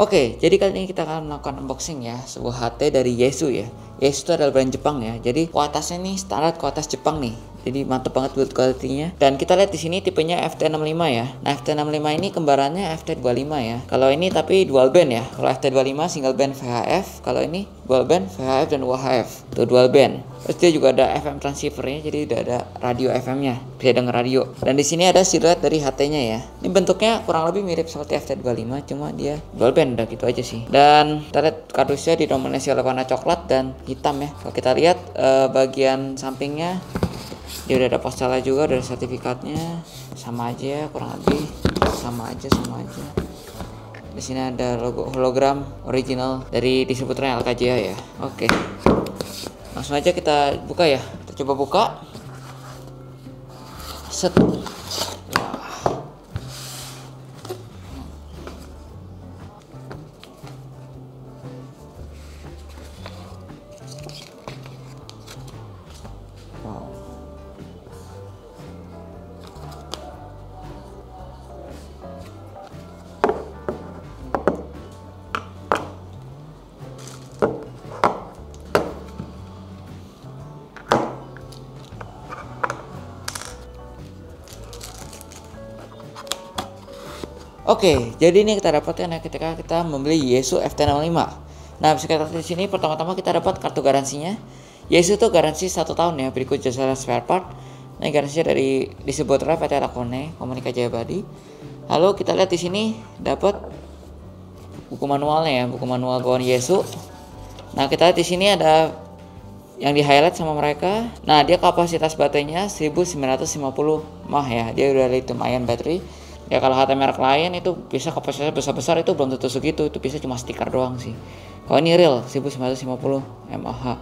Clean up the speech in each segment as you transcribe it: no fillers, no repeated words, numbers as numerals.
Oke, jadi kali ini kita akan melakukan unboxing ya, sebuah HT dari Yaesu ya. Yaesu itu adalah brand Jepang ya. Jadi kualitasnya nih standar kualitas Jepang nih. Jadi mantep banget build quality-nya. Dan kita lihat di sini tipenya FT65 ya. Nah, FT65 ini kembarannya FT25 ya. Kalau ini tapi dual band ya. Kalau FT25 single band VHF, kalau ini dual band VHF dan UHF. Itu dual band. Terus dia juga ada FM transceivernya, jadi udah ada radio FM-nya, bisa denger radio. Dan di sini ada siluet dari HT-nya ya. Ini bentuknya kurang lebih mirip seperti FT25, cuma dia dual band, udah gitu aja sih. Dan kita lihat kardusnya didominasi oleh warna coklat dan hitam ya. Kalau kita lihat bagian sampingnya, dia udah ada postalnya juga, udah ada sertifikatnya, sama aja kurang lebih, sama aja. Di sini ada logo hologram original dari distributornya LKJA ya. Oke. Langsung aja kita buka ya. Kita coba buka. Set. Wow. Oke, jadi ini kita dapatkan ya ketika kita membeli Yaesu FT65. Nah, bisa kita lihat di sini pertama-tama kita dapat kartu garansinya. Yaesu itu garansi 1 tahun ya, berikut jasa spare part. Nah, garansinya dari distributor PT Lakone, Komunika Jayabadi. Lalu kita lihat di sini dapat buku manualnya ya, buku manual bawaan Yaesu. Nah, kita lihat di sini ada yang di highlight sama mereka. Nah, dia kapasitas baterainya 1950 mAh ya. Dia udah lithium ion battery. Ya kalau HT merek lain itu bisa kapasitasnya besar-besar, itu belum tentu segitu, itu bisa cuma stiker doang sih. Kalau ini real 1950 mAh,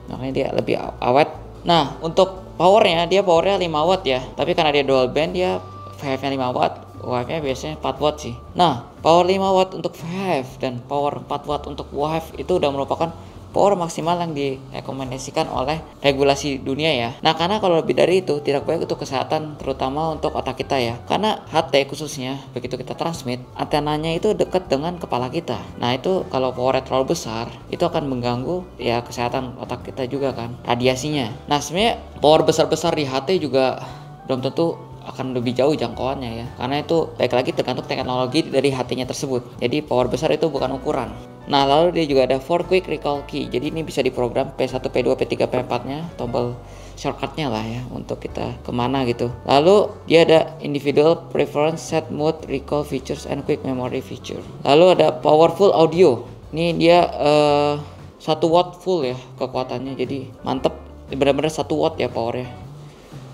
makanya dia lebih awet. Nah, untuk powernya, dia powernya 5 watt ya, tapi karena dia dual band dia VHF nya 5 watt, UHF nya biasanya 4 watt sih. Nah, power 5 watt untuk VHF dan power 4 watt untuk UHF itu udah merupakan power maksimal yang direkomendasikan oleh regulasi dunia ya. Nah, karena kalau lebih dari itu tidak baik untuk kesehatan, terutama untuk otak kita ya. Karena HT khususnya begitu kita transmit, antenanya itu dekat dengan kepala kita. Nah, itu kalau powernya terlalu besar, itu akan mengganggu ya kesehatan otak kita juga kan, radiasinya. Nah, sebenarnya power besar-besar di HT juga belum tentu akan lebih jauh jangkauannya ya, karena itu baik lagi tergantung teknologi dari HT-nya tersebut. Jadi power besar itu bukan ukuran. Nah, lalu dia juga ada 4 quick recall key, jadi ini bisa diprogram P1, P2, P3, P4 nya, tombol shortcutnya lah ya untuk kita kemana gitu. Lalu dia ada individual preference, set mode, recall features, and quick memory feature. Lalu ada powerful audio, ini dia 1 watt full ya kekuatannya, jadi mantep, benar-benar 1 watt ya powernya.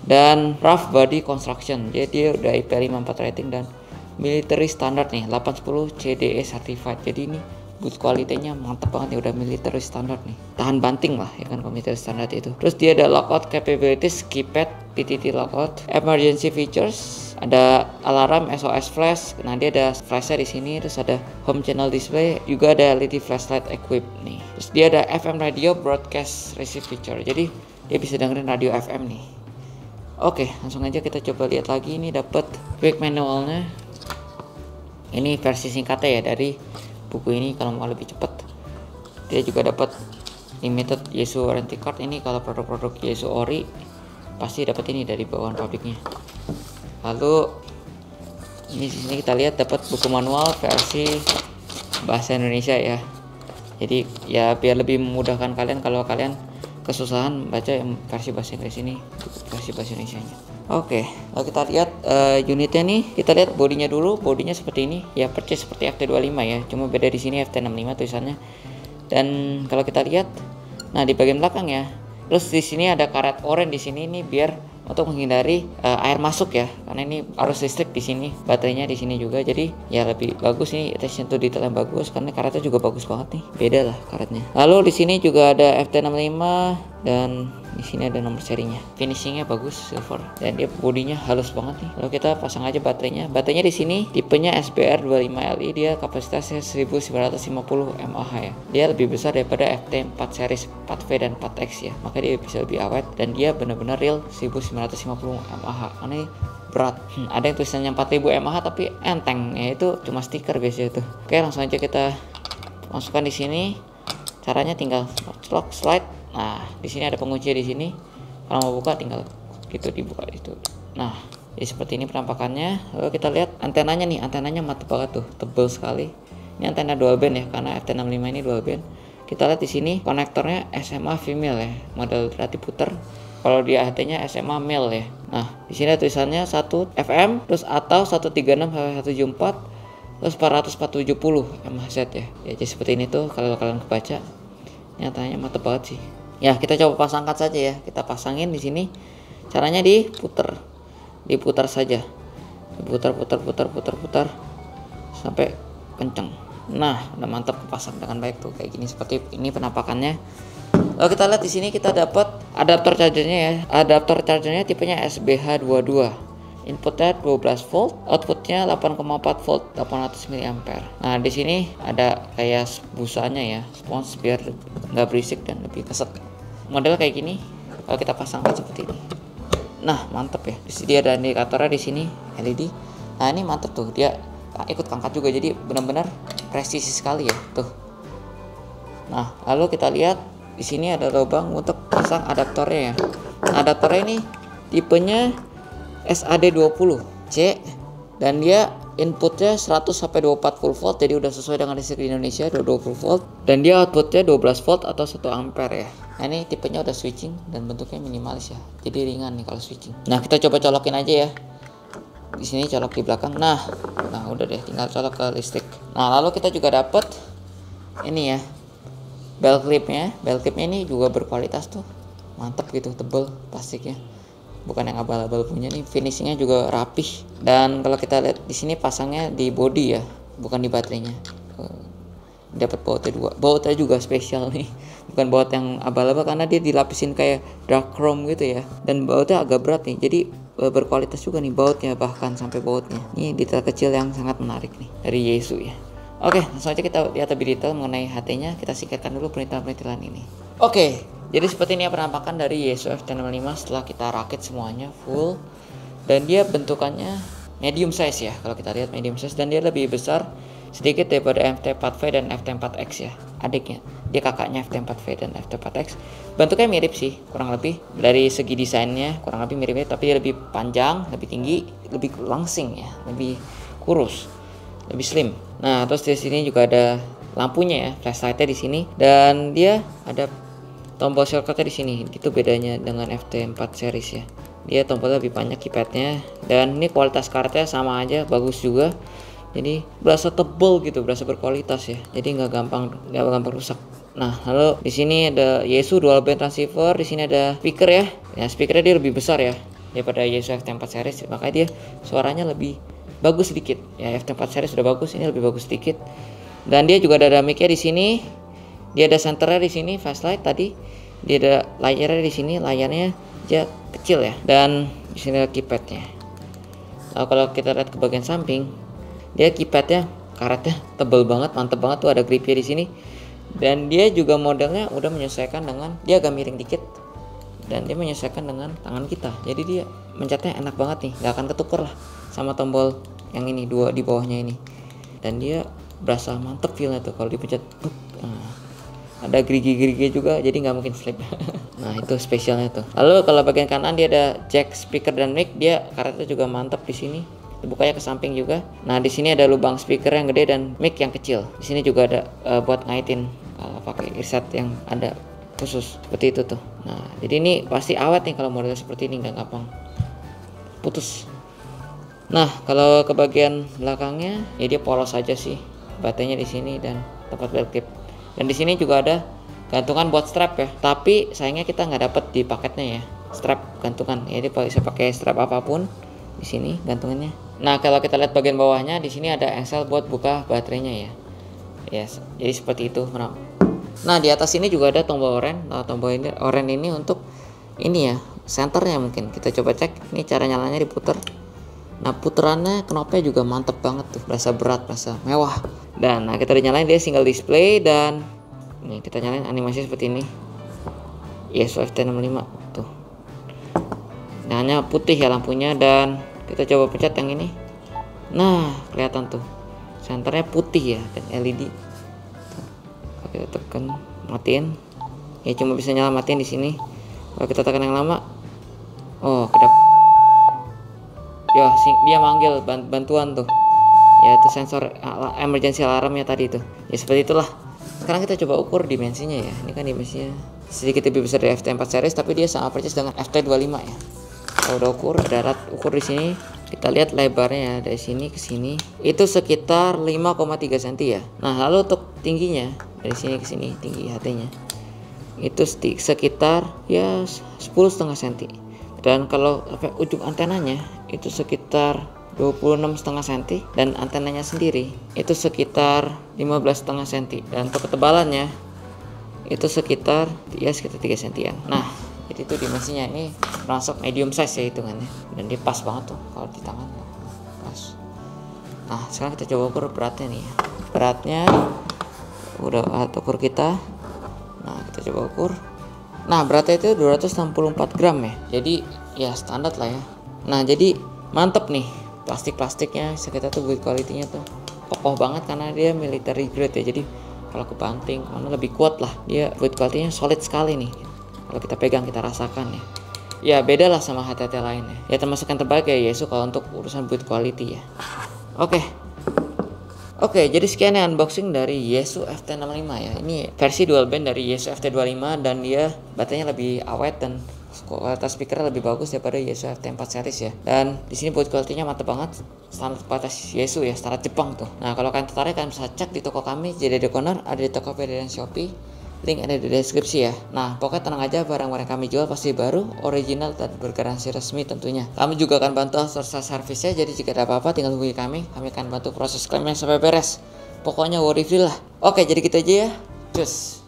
Dan rough body construction, dia udah IP54 rating dan military standard nih, 810 CDE certified. Jadi ini build quality-nya mantap banget nih, udah military standard nih, tahan banting lah ya kan kalau military standard itu. Terus dia ada lockout capabilities, keypad, PTT lockout, emergency features, ada alarm, SOS flash. Nah, dia ada flashnya di sini, terus ada home channel display, juga ada LED flashlight equip nih. Terus dia ada FM radio broadcast receive feature, jadi dia bisa dengerin radio FM nih. Oke, langsung aja kita coba lihat lagi. Ini dapat quick manualnya. Ini versi singkatnya ya dari buku ini kalau mau lebih cepat. Dia juga dapat limited Yaesu warranty card. Ini kalau produk-produk Yaesu ori pasti dapat ini dari bawaan pabriknya. Lalu ini di sini kita lihat dapat buku manual versi bahasa Indonesia ya. Jadi ya biar lebih memudahkan kalian kalau kalian kesusahan baca yang versi bahasa Inggris ini, versi bahasa Indonesianya. Oke, kalau kita lihat unitnya nih, kita lihat bodinya dulu. Bodinya seperti ini ya, persis seperti FT25 ya, cuma beda di sini FT65 tulisannya. Dan kalau kita lihat, nah di bagian belakang ya, terus di sini ada karet oranye di sini, ini biar untuk menghindari air masuk ya, karena ini arus listrik di sini, baterainya di sini juga, jadi ya lebih bagus nih, attention to detail yang bagus, karena karetnya juga bagus banget nih, beda lah karetnya. Lalu di sini juga ada FT65 dan di sini ada nomor serinya. Finishingnya bagus, silver, dan dia bodinya halus banget nih. Lalu kita pasang aja baterainya. Baterainya di sini tipenya SBR25Li, dia kapasitasnya 1950 mAh ya. Dia lebih besar daripada FT4 series 4V dan 4X ya, maka dia bisa lebih awet dan dia benar-benar real 1950 mAh. Karena berat. Ada yang tulisannya 4000 mAh tapi enteng ya, itu cuma stiker guys ya itu. Oke, langsung aja kita masukkan di sini. Caranya tinggal lock slide. Nah, di sini ada pengunci di sini. Kalau mau buka tinggal gitu dibuka itu. Nah, jadi seperti ini penampakannya. Lalu kita lihat antenanya nih, antenanya mantap banget tuh, tebel sekali. Ini antena dual band ya, karena FT65 ini dual band. Kita lihat di sini konektornya SMA female ya, model berarti puter. Kalau di AHT-nya SMA male ya. Nah, di sini ada tulisannya 1 FM terus atau 136 sampai 174 terus 400 470 mHz ya. Ya jadi seperti ini tuh kalau kalian kebaca. Nyatanya mantep banget sih. Ya, kita coba pasangkan saja ya. Kita pasangin di sini. Caranya diputar. Diputar saja. Putar sampai kenceng. Nah, udah mantap kepasang dengan baik tuh kayak gini, seperti ini penampakannya. Lalu kita lihat di sini kita dapat adaptor chargernya ya. Adaptor chargernya tipenya SBH22. Inputnya 12 volt, outputnya 8,4 volt, 800 mAh. Nah, di sini ada kayak busanya ya, spons biar nggak berisik dan lebih keset. Model kayak gini kalau kita pasangkan seperti ini. Nah, mantep ya. Di sini dia ada indikatornya di sini LED. Nah, ini mantep tuh, dia ikut angkat juga, jadi benar-benar presisi sekali ya tuh. Nah, lalu kita lihat di sini ada lubang untuk pasang adaptornya ya. Nah, adaptornya ini tipenya SAD20C dan dia inputnya 100 sampai 240 volt, jadi udah sesuai dengan listrik di Indonesia, 220 volt, dan dia outputnya 12 volt atau 1 ampere ya. Nah, ini tipenya udah switching dan bentuknya minimalis ya, jadi ringan nih kalau switching. Nah, kita coba colokin aja ya. Di sini colok di belakang. Nah udah deh, tinggal colok ke listrik. Nah, lalu kita juga dapat ini ya, bell clipnya. Bell clipnya ini juga berkualitas tuh, mantep gitu, tebel plastiknya, bukan yang abal-abal punya nih. Finishingnya juga rapih. Dan kalau kita lihat di sini pasangnya di body ya, bukan di baterainya. Dapat bautnya 2. Bautnya juga spesial nih, bukan baut yang abal-abal karena dia dilapisin kayak dark chrome gitu ya. Dan bautnya agak berat nih, jadi berkualitas juga nih bautnya, bahkan sampai bautnya. Ini detail kecil yang sangat menarik nih dari Yaesu ya. Oke, langsung aja kita lihat lebih detail mengenai HT-nya. Kita singkatkan dulu perintilan-perintilan ini. Oke, jadi seperti ini ya penampakan dari Yaesu FT65 setelah kita rakit semuanya full. Dan dia bentukannya medium size ya, kalau kita lihat medium size, dan dia lebih besar sedikit daripada FT4V dan FT4X ya, adiknya. Dia kakaknya FT4V dan FT4X. Bentuknya mirip sih, kurang lebih dari segi desainnya kurang lebih mirip, tapi dia lebih panjang, lebih tinggi, lebih langsing ya, lebih kurus, lebih slim. Nah, terus di sini juga ada lampunya ya, flashlightnya di sini, dan dia ada tombol shortcutnya di sini. Itu bedanya dengan FT4 series ya. Dia tombolnya lebih banyak, keypadnya, dan ini kualitas karetnya sama aja, bagus juga. Jadi berasa tebel gitu, berasa berkualitas ya. Jadi nggak gampang rusak. Nah, lalu di sini ada Yaesu dual band transceiver. Di sini ada speaker ya. Ya, speakernya dia lebih besar ya daripada Yaesu FT4 series. Makanya dia suaranya lebih bagus sedikit. Ya, FT4 series sudah bagus, ini lebih bagus sedikit. Dan dia juga ada mic-nya di sini. Dia ada senternya di sini, flashlight tadi. Dia ada layarnya di sini, layarnya aja kecil ya. Dan di sini ada keypadnya. Lalu kalau kita lihat ke bagian samping, dia keypadnya karetnya tebel banget, mantep banget tuh, ada gripnya di sini. Dan dia juga modelnya udah menyesuaikan dengan, dia agak miring dikit dan dia menyesuaikan dengan tangan kita. Jadi dia mencetnya enak banget nih, nggak akan ketuker lah sama tombol yang ini dua di bawahnya ini. Dan dia berasa mantep feelnya tuh kalau dipencet. Nah, ada gerigi-gerigi juga, jadi nggak mungkin slip. Nah, itu spesialnya tuh. Lalu kalau bagian kanan dia ada jack, speaker dan mic. Dia karetnya juga mantep di sini. Bukanya ke samping juga. Nah, di sini ada lubang speaker yang gede dan mic yang kecil. Di sini juga ada buat ngaitin kalau pakai earset yang ada khusus seperti itu tuh. Nah, jadi ini pasti awet nih kalau model seperti ini, nggak gampang putus. Nah, kalau ke bagian belakangnya ya dia polos aja sih. Baterainya di sini dan tempat belt clip. Dan di sini juga ada gantungan buat strap ya. Tapi sayangnya kita nggak dapet di paketnya ya, strap gantungan. Ya, dia bisa pakai strap apapun. Di sini gantungannya. Nah, kalau kita lihat bagian bawahnya, di sini ada engsel buat buka baterainya ya. Yes, jadi seperti itu. Nah, di atas ini juga ada tombol oranye. Nah, tombol ini oranye ini untuk ini ya, senternya mungkin. Kita coba cek. Ini cara nyalanya diputer. Nah, puterannya knopnya juga mantep banget tuh, berasa berat, berasa mewah. Dan nah, kita udah nyalain, dia single display. Dan nih kita nyalain animasi seperti ini. Yaesu FT65 tuh. Nah, hanya putih ya lampunya, dan Kita coba pencet yang ini. Nah, kelihatan tuh senternya putih ya dan LED. Tuh. Kita tekan matiin. Ya cuma bisa nyala matiin di sini. Kalau kita tekan yang lama, oh kedap. Ya, dia manggil bantuan tuh. Yaitu sensor emergency alarmnya tadi itu. Ya seperti itulah. Sekarang kita coba ukur dimensinya ya. Ini kan dimensinya sedikit lebih besar dari FT4 series, tapi dia sama persis dengan FT25 ya. Kalau udah ukur, ada ukur di sini. Kita lihat lebarnya dari sini ke sini itu sekitar 5,3 cm ya. Nah, lalu untuk tingginya dari sini ke sini, tinggi HT-nya itu sekitar ya 10,5 cm. Dan kalau ujung antenanya itu sekitar 26,5 cm dan antenanya sendiri itu sekitar 15,5 cm. Dan untuk ketebalannya itu sekitar 3 cm. Nah, jadi itu dimensinya, ini termasuk medium size ya hitungannya, dan dia pas banget tuh kalau di tangan pas. Nah, sekarang kita coba ukur beratnya nih. Beratnya udah alat ukur kita. Nah, kita coba ukur. Nah, beratnya itu 264 gram ya. Jadi ya standar lah ya. Nah, jadi mantep nih plastiknya. Sekitar tuh build quality-nya tuh kokoh banget karena dia military grade ya. Jadi kalau kebanting mana lebih kuat lah. Dia build quality-nya solid sekali nih. Kalau kita pegang, kita rasakan ya. Ya beda lah sama HTT lainnya. Ya termasuk yang terbaik ya Yaesu kalau untuk urusan build quality ya. Oke, jadi sekian ya unboxing dari Yaesu FT65 ya. Ini versi dual band dari Yaesu FT25 dan dia baterainya lebih awet dan kualitas speaker lebih bagus daripada Yaesu FT4 series ya. Dan di sini build quality-nya mantap banget. Standar kualitas Yaesu ya, standar Jepang tuh. Nah, kalau kalian tertarik kalian bisa cek di toko kami JDD Corner, ada di Tokopedia dan Shopee. Link ada di deskripsi ya. Nah, pokoknya tenang aja, barang-barang kami jual pasti baru, original, dan bergaransi resmi tentunya. Kami juga akan bantu after service-nya, jadi jika ada apa-apa tinggal hubungi kami akan bantu proses klaimnya sampai beres. Pokoknya worry free lah. Oke, jadi gitu aja ya. Cus.